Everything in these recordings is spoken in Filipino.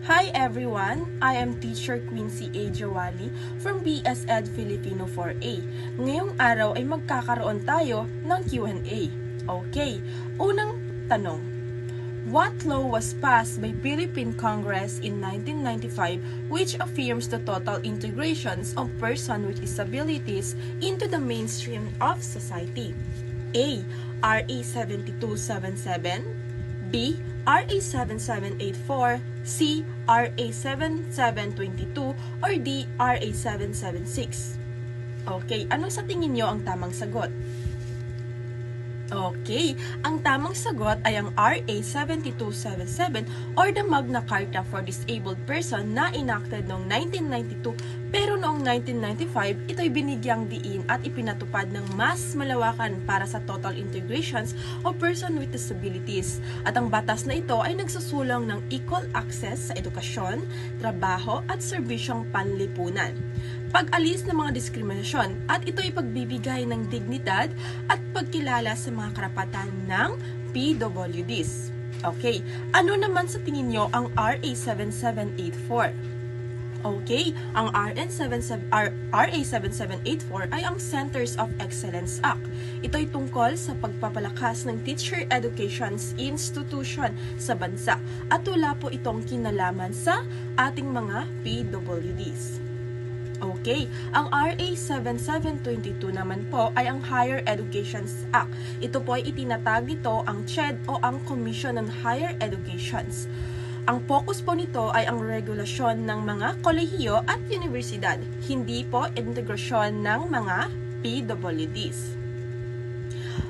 Hi everyone! I am Teacher Quincy A. Jawali from BS Ed Filipino 4A. Ngayong araw ay magkakaroon tayo ng Q&A. Okay, unang tanong. What law was passed by Philippine Congress in 1995 which affirms the total integrations of persons with disabilities into the mainstream of society? A. RA 7277, B. RA 7784, C. RA 7722, or D. RA 776. Okay, ano sa tingin nyo ang tamang sagot? Okay, ang tamang sagot ay ang RA 7277 or the Magna Carta for Disabled Person na enacted noong 1992 pero noong 1995 ito'y binigyang diin at ipinatupad ng mas malawakan para sa total integrations of person with disabilities. At ang batas na ito ay nagsusulong ng equal access sa edukasyon, trabaho at serbisyong panlipunan, pag-alis ng mga diskriminasyon at ito'y pagbibigay ng dignidad at pagkilala sa mga karapatan ng PWDs. Okay, ano naman sa tingin nyo ang RA 7784? Okay, ang RA 7784 ay ang Centers of Excellence Act. Ito'y tungkol sa pagpapalakas ng teacher education institution sa bansa at wala po itong kinalaman sa ating mga PWDs. Okay, ang RA 7722 naman po ay ang Higher Education Act. Ito po ay itinatag nito ang CHED o ang Commission on Higher Educations. Ang focus po nito ay ang regulasyon ng mga kolehiyo at universidad, hindi po integrasyon ng mga PWDs.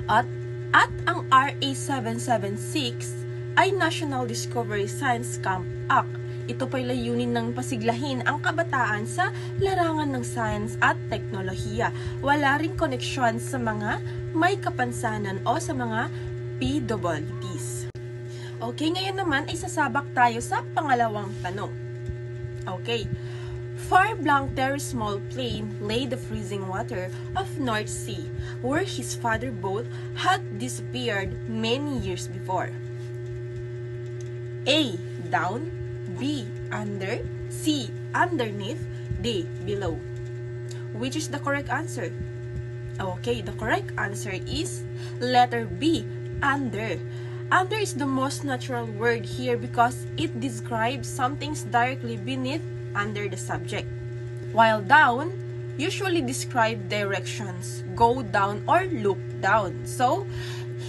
At ang RA 776 ay National Discovery Science Camp Act. Ito po'y layunin ng pasiglahin ang kabataan sa larangan ng science at teknolohiya. Wala ring koneksyon sa mga may kapansanan o sa mga PWDs. Okay, ngayon naman ay sasabak tayo sa pangalawang tanong. Okay, far blank Terry Small Plain lay the freezing water of North Sea, where his father boat had disappeared many years before. A. Down, B. Under, C. Underneath, D. Below. Which is the correct answer? Okay, the correct answer is letter B. Under. Under is the most natural word here because it describes something directly beneath under the subject. While down usually describe directions, go down or look down. So,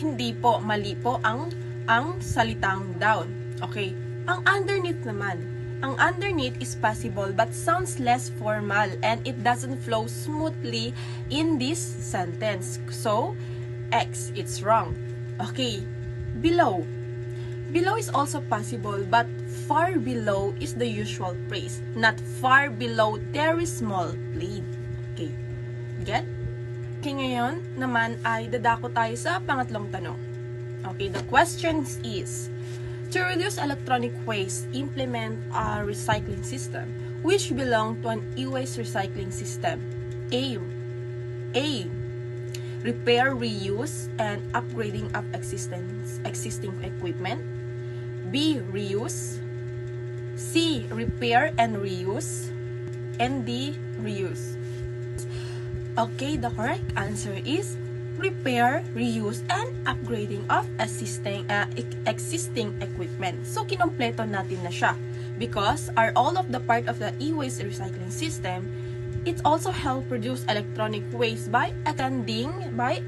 hindi po, mali po ang salitang down. Okay, ang underneath naman. Ang underneath is possible but sounds less formal and it doesn't flow smoothly in this sentence. So, X, it's wrong. Okay, below. Below is also possible but far below is the usual phrase, not far below Terry Small Plain. Okay, get? Okay, ngayon naman ay dadako tayo sa pangatlong tanong. Okay, the question is, to reduce electronic waste, implement a recycling system which belong to an e-waste recycling system. A. Repair, reuse, and upgrading of existing equipment. B. Reuse. C. Repair and reuse. And D. Reuse. Okay, the correct answer is repair, reuse, and upgrading of existing equipment. So, kinompleto natin na siya because all of the part of the e-waste recycling system, it also helps reduce electronic waste by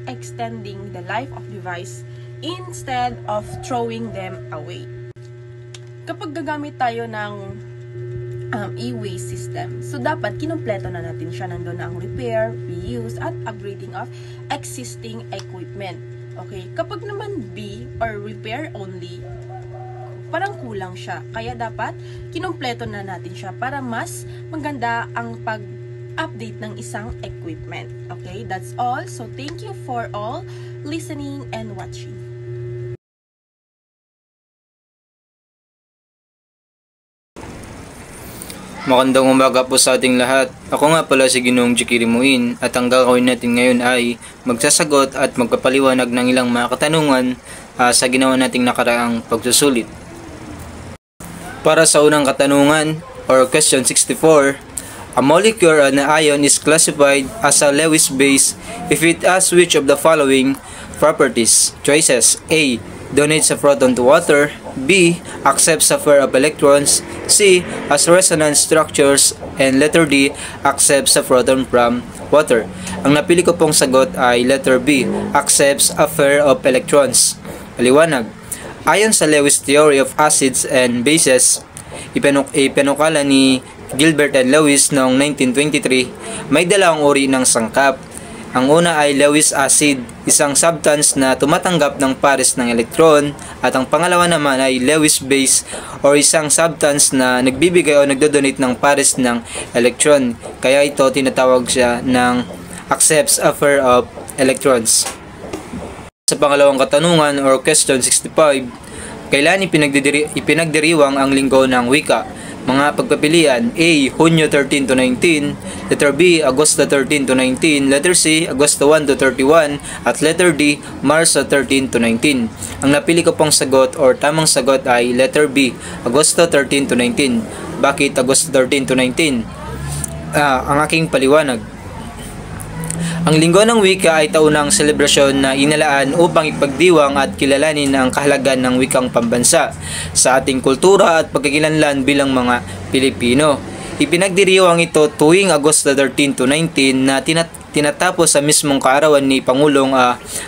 extending the life of device instead of throwing them away. Kapag gagamit tayo ng e-waste system, so dapat kinompleto na natin siya. Nandun na ang repair, reuse, at upgrading of existing equipment. Okay, kapag naman B or repair only, parang kulang siya. Kaya dapat kinompleto na natin siya para mas maganda ang pag-update ng isang equipment. Okay, that's all. So, thank you for all listening and watching. Magandang umaga po sa ating lahat. Ako nga pala si Ginoong Jikiri Muin at ang gagawin natin ngayon ay magsasagot at magpapaliwanag ng ilang mga katanungan sa ginawa nating nakaraang pagsusulit. Para sa unang katanungan, or question 64, a molecule or an ion is classified as a Lewis base if it has which of the following properties? Choices: A. Donates a proton to water. B. Accepts a pair of electrons. C. Has resonance structures. And letter D. Accepts a proton from water. Ang napili ko pong sagot ay letter B. Accepts a pair of electrons. Paliwanag. Ayon sa Lewis theory of acids and bases, ipinukala ni Gilbert and Lewis noong 1923, may dalawang uri ng sangkap. Ang una ay Lewis acid, isang substance na tumatanggap ng pares ng elektron, at ang pangalawa naman ay Lewis base o isang substance na nagbibigay o nagdodonate ng pares ng elektron. Kaya ito tinatawag siya ng accepts a pair of electrons. Sa pangalawang katanungan or question 65, kailan ipinagdiriwang ang linggo ng wika? Mga pagpapilian: A. Hunyo 13 to 19, letter B. Agosto 13 to 19, letter C. Agosto 1 to 31, at letter D. Marso 13 to 19. Ang napili ko pong sagot or tamang sagot ay letter B. Agosto 13 to 19. Bakit Agosto 13 to 19? Ang aking paliwanag. Ang Linggo ng Wika ay taunang selebrasyon na inalaan upang ipagdiwang at kilalanin ang kahalagan ng wikang pambansa sa ating kultura at pagkikilanlan bilang mga Pilipino. Ipinagdiriwang ito tuwing Agosto 13 to 19 na tinatapos sa mismong kaarawan ni Pangulong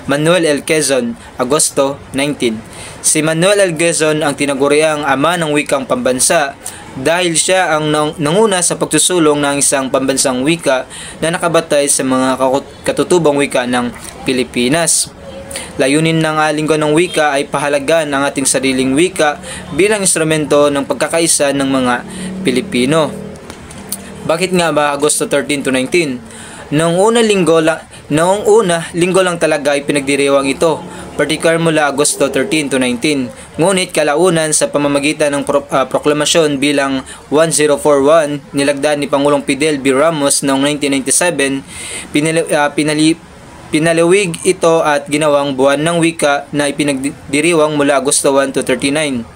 Manuel L. Quezon, Agosto 19. Si Manuel L. Quezon ang tinaguriang ama ng wikang pambansa dahil siya ang nanguna sa pagsusulong ng isang pambansang wika na nakabatay sa mga katutubong wika ng Pilipinas. Layunin ng Linggo ng Wika ay pahalagaan ang ating sariling wika bilang instrumento ng pagkakaisa ng mga Pilipino. Bakit nga ba Agosto 13 to 19? Noong una linggo lang talaga ay pinagdiriwang ito, partikular mula Agosto 13 to 19. Ngunit kalaunan sa pamamagitan ng proklamasyon bilang 1041 nilagdaan ni Pangulong Fidel B. Ramos noong 1997, pinalawig ito at ginawang buwan ng wika na ipinagdiriwang mula Agosto 1 to 39.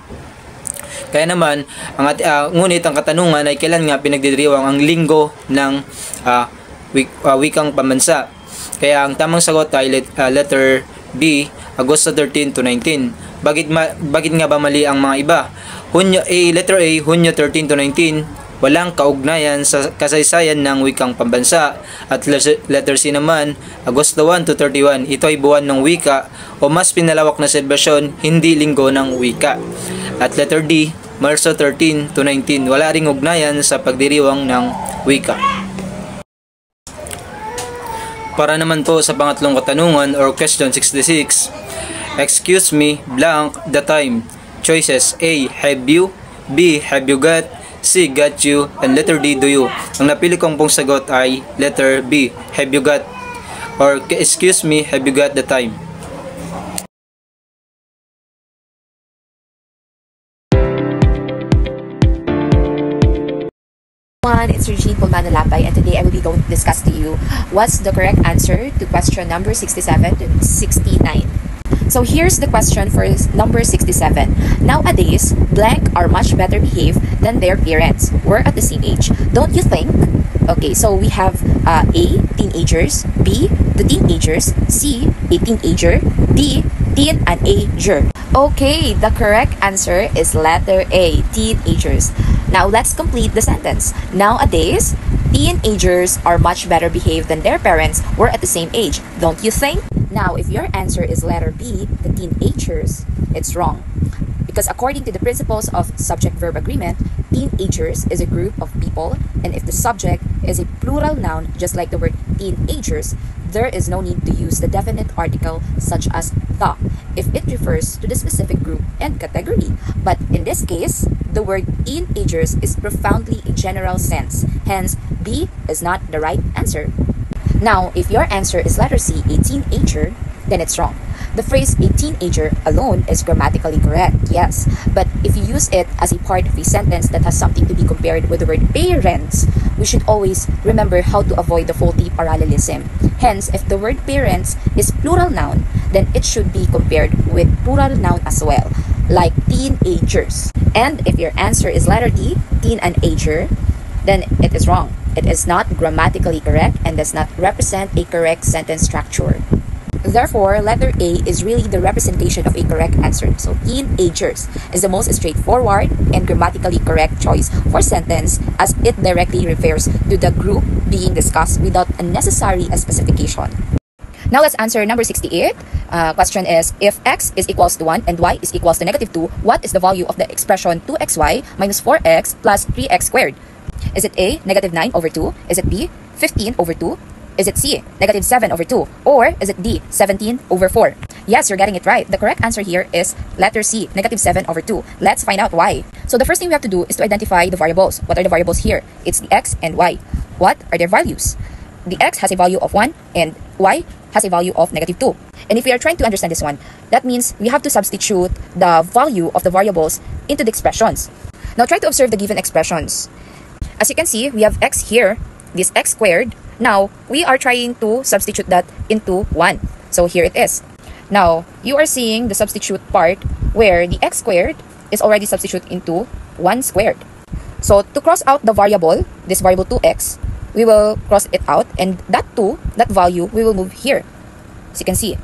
Kaya naman, ngunit ang katanungan ay kailan nga pinagdiriwang ang linggo ng wikang pambansa. Kaya ang tamang sagot ay letter B, Agosto 13 to 19. Bakit nga ba mali ang mga iba? Letter A, Hunyo 13 to 19, walang kaugnayan sa kasaysayan ng wikang pambansa. At letter C naman, Agosto 1 to 31, ito ay buwan ng wika o mas pinalawak na selebrasyon, hindi linggo ng wika. At letter D, Marso 13 to 19, wala ring ugnayan sa pagdiriwang ng wika. Para naman po sa pangatlong katanungan or question 66, excuse me, blank the time. Choices: A. Have you? B. Have you got? C. Got you? And letter D. Do you? Ang napili kong pong sagot ay letter B. Have you got? Or excuse me, have you got the time? It's Regine Pulmanalapay, and today I will be going to discuss to you what's the correct answer to question number 67 to 69. So here's the question for number 67. Nowadays, blank are much better behaved than their parents were at the same age. Don't you think? Okay, so we have A. Teenagers, B. The teenagers, C. A teenager, D. Teen and ager. Okay, the correct answer is letter A. Teenagers. Now let's complete the sentence. Nowadays, teenagers are much better behaved than their parents were at the same age. Don't you think? Now, if your answer is letter B, the teenagers, it's wrong. Because according to the principles of subject-verb agreement, teenagers is a group of people, and if the subject is a plural noun, just like the word teenagers, there is no need to use the definite article such as the if it refers to the specific group and category. But in this case, the word teenagers is profoundly a general sense. Hence, B is not the right answer. Now, if your answer is letter C, a teenager, then it's wrong. The phrase a teenager alone is grammatically correct, yes. But if you use it as a part of a sentence that has something to be compared with the word parents, we should always remember how to avoid the faulty parallelism. Hence, if the word parents is plural noun, then it should be compared with plural noun as well. like teenagers. And if your answer is letter D, teen and ager, then it is wrong. It is not grammatically correct and does not represent a correct sentence structure. Therefore, letter A is really the representation of a correct answer. So, teenagers is the most straightforward and grammatically correct choice for sentence as it directly refers to the group being discussed without unnecessary specification. Now, let's answer number 68. Question is, if x is equals to 1 and y is equals to negative 2, what is the value of the expression 2xy minus 4x plus 3x squared? Is it A, negative 9 over 2? Is it B, 15 over 2? Is it C, negative 7 over 2? Or is it D, 17 over 4? Yes, you're getting it right. The correct answer here is letter C, negative 7 over 2. Let's find out why. So the first thing we have to do is to identify the variables. What are the variables here? It's the x and y. What are their values? The x has a value of 1 and y has a value of negative 2. And if we are trying to understand this one, that means we have to substitute the value of the variables into the expressions. Now try to observe the given expressions. As you can see, we have x here, this x squared. Now, we are trying to substitute that into 1. So here it is. Now, you are seeing the substitute part where the x squared is already substituted into 1 squared. So to cross out the variable, this variable 2x, we will cross it out, and that 2, that value, we will move here. As you can see.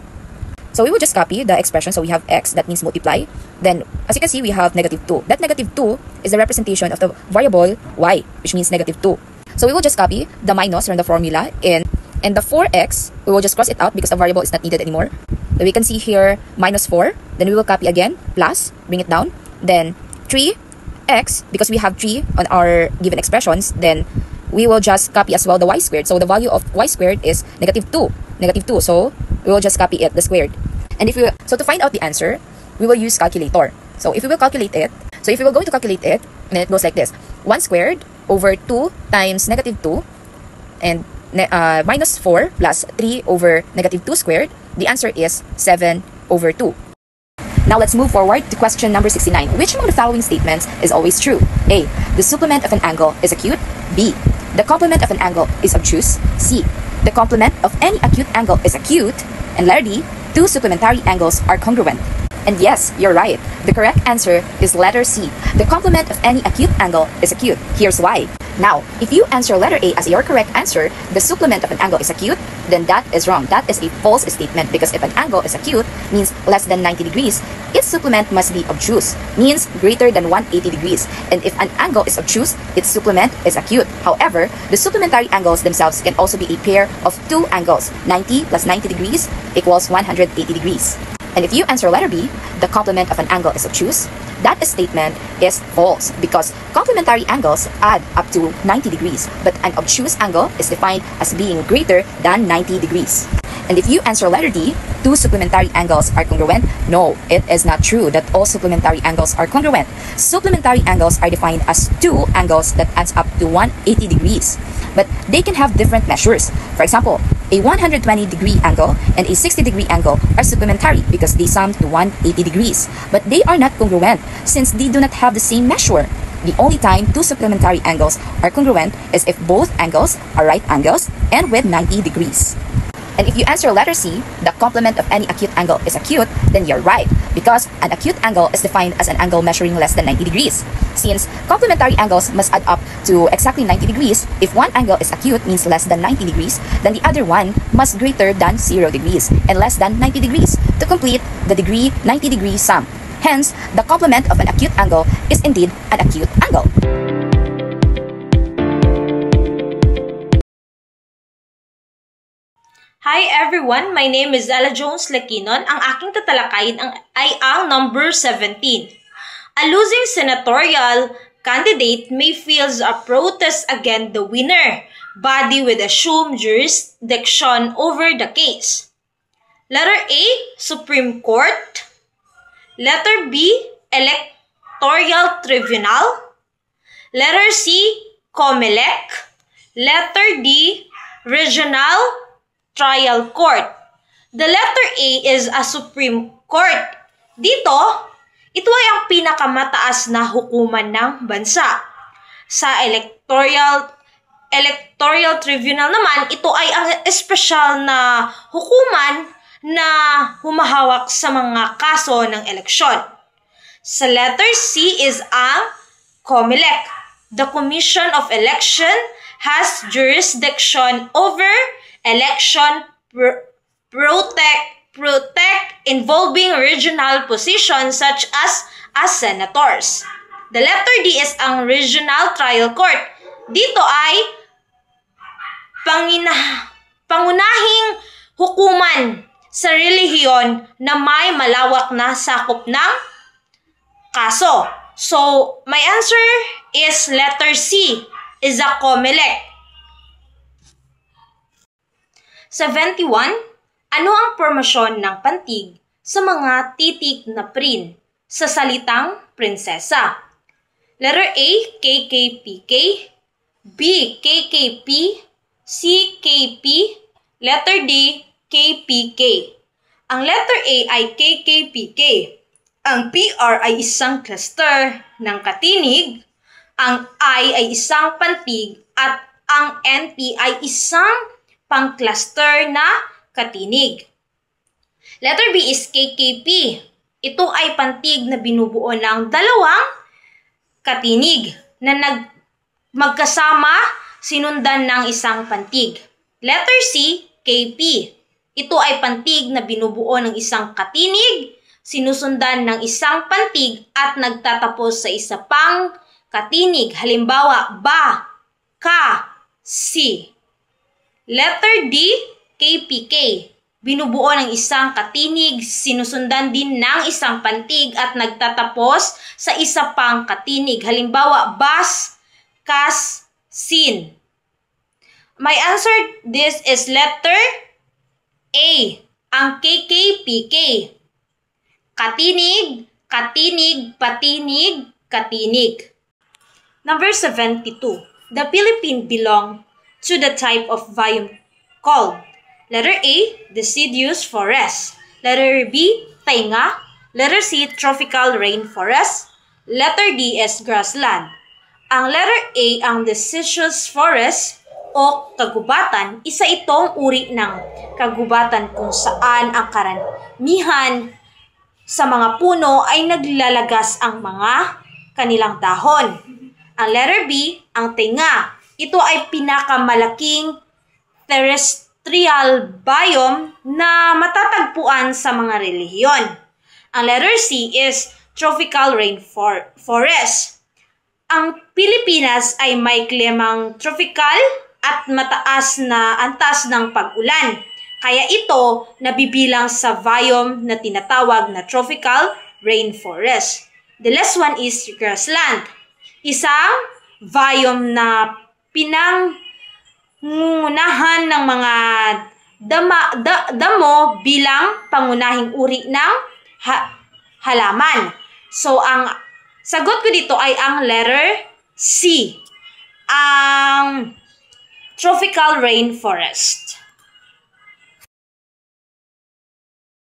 So we will just copy the expression. So we have x, that means multiply. Then, as you can see, we have negative 2. That negative 2 is the representation of the variable y, which means negative 2. So we will just copy the minus from the formula, and the 4x, we will just cross it out because the variable is not needed anymore. So we can see here minus 4. Then we will copy again, plus, bring it down. Then 3x, because we have 3 on our given expressions, then we will just copy as well the y squared. So the value of y squared is negative 2. Negative 2. So we will just copy it, the squared. And so to find out the answer, we will use calculator. So if we will calculate it, so if we will go to calculate it, then it goes like this. 1 squared over 2 times negative 2 and minus 4 plus 3 over negative 2 squared, the answer is 7 over 2. Now let's move forward to question number 69. Which among the following statements is always true? A. The supplement of an angle is acute. B. The complement of an angle is obtuse. C. The complement of any acute angle is acute. And letter D. Two supplementary angles are congruent. And yes, you're right. The correct answer is letter C. The complement of any acute angle is acute. Here's why. Now, if you answer letter A as your correct answer, the supplement of an angle is acute, then that is wrong. That is a false statement, because if an angle is acute, means less than 90 degrees, its supplement must be obtuse, means greater than 180 degrees. And if an angle is obtuse, its supplement is acute. However, the supplementary angles themselves can also be a pair of two angles. 90 plus 90 degrees equals 180 degrees. And if you answer letter B, the complement of an angle is obtuse, that statement is false, because complementary angles add up to 90 degrees, but an obtuse angle is defined as being greater than 90 degrees. And if you answer letter D, two supplementary angles are congruent, no, it is not true that all supplementary angles are congruent. Supplementary angles are defined as two angles that adds up to 180 degrees, but they can have different measures. For example, a 120 degree angle and a 60 degree angle are supplementary because they sum to 180 degrees, but they are not congruent since they do not have the same measure. The only time two supplementary angles are congruent is if both angles are right angles and with 90 degrees. And if you answer letter C, the complement of any acute angle is acute, then you're right, because an acute angle is defined as an angle measuring less than 90 degrees. Since complementary angles must add up to exactly 90 degrees, if one angle is acute, means less than 90 degrees, then the other one must greater than 0 degrees and less than 90 degrees to complete the degree 90 degree sum. Hence, the complement of an acute angle is indeed an acute angle. Hi everyone, my name is Ella Jones Laquinon. Ang aking tatalakayin ay ang number 17. A losing senatorial candidate may file a protest against the winner body with assumed jurisdiction over the case. Letter A, Supreme Court. Letter B, Electoral Tribunal. Letter C, COMELEC. Letter D, Regional Trial Court. The letter A is a Supreme Court. Dito, ito ay ang pinakamataas na hukuman ng bansa. Sa Electoral Tribunal naman, ito ay ang espesyal na hukuman na humahawak sa mga kaso ng eleksyon. Sa letter C is ang COMELEC. The Commission of Election has jurisdiction over election protect involving regional positions such as senators. The letter D is ang Regional Trial Court. Dito ay pangunahing hukuman sa relihiyon na may malawak na sakop ng kaso. So, my answer is letter C, is a COMELEC. 71. Ano ang pormasyon ng pantig sa mga titik na prin sa salitang prinsesa? Letter A, KKPK, B, KKP, C, KP, letter D, KPK. Ang letter A ay KKPK. Ang PR ay isang cluster ng katinig, ang I ay isang pantig, at ang NP ay isang pang-cluster na katinig. Letter B is KKP. Ito ay pantig na binubuo ng dalawang katinig na magkasama sinundan ng isang pantig. Letter C, KP. Ito ay pantig na binubuo ng isang katinig, sinusundan ng isang pantig at nagtatapos sa isa pang katinig. Halimbawa, ba, ka, si. Letter D, KPK. Binubuo ng isang katinig, sinusundan din ng isang pantig at nagtatapos sa isa pang katinig. Halimbawa, bas, kas, sin. My answer this is letter A, ang KKPK. Katinig, katinig, patinig, katinig. Number 72. The Philippines belong to the type of biome called letter A, deciduous forest. Letter B, taiga. Letter C, tropical rainforest. Letter D is grassland. Ang letter A, ang deciduous forest o kagubatan, isa itong uri ng kagubatan kung saan ang karamihan sa mga puno ay naglalagas ang mga kanilang dahon. Ang letter B, ang taiga. Ito ay pinakamalaking terrestrial biome na matatagpuan sa mga relihiyon. Ang letter C is tropical rainforest. Ang Pilipinas ay may klimang tropical at mataas na antas ng pag-ulan. Kaya ito nabibilang sa biome na tinatawag na tropical rainforest. The last one is grassland. Isang biome na pinangungunahan ng mga damo bilang pangunahing uri ng halaman. So, ang sagot ko dito ay ang letter C, ang tropical rainforest.